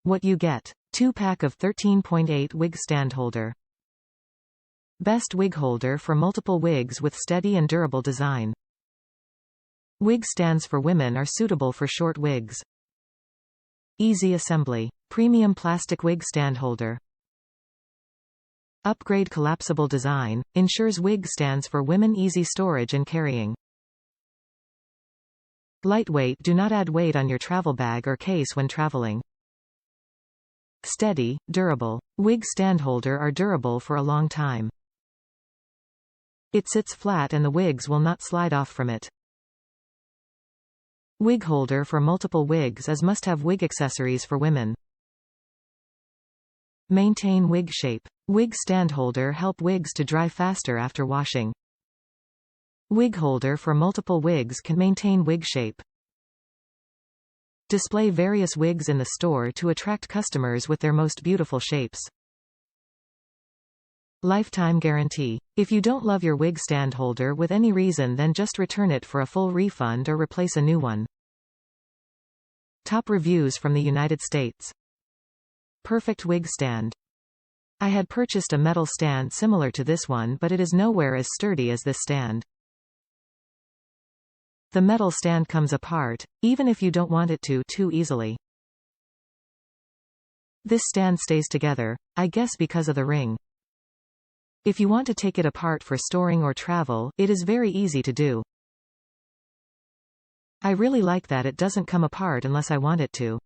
What you get. 2-pack of 13.8 wig stand holder. Best wig holder for multiple wigs with steady and durable design. Wig stands for women are suitable for short wigs. Easy assembly. Premium plastic wig stand holder. Upgrade collapsible design, ensures wig stands for women easy storage and carrying. Lightweight, do not add weight on your travel bag or case when traveling. Steady, durable. Wig stand holder are durable for a long time. It sits flat and the wigs will not slide off from it. Wig holder for multiple wigs is must-have wig accessories for women. Maintain wig shape. Wig stand holder help wigs to dry faster after washing. Wig holder for multiple wigs can maintain wig shape. Display various wigs in the store to attract customers with their most beautiful shapes. Lifetime guarantee. If you don't love your wig stand holder with any reason, then just return it for a full refund or replace a new one. Top reviews from the United States. Perfect wig stand. I had purchased a metal stand similar to this one, but it is nowhere as sturdy as this stand. The metal stand comes apart, even if you don't want it to, too easily. This stand stays together, I guess because of the ring. If you want to take it apart for storing or travel, it is very easy to do. I really like that it doesn't come apart unless I want it to.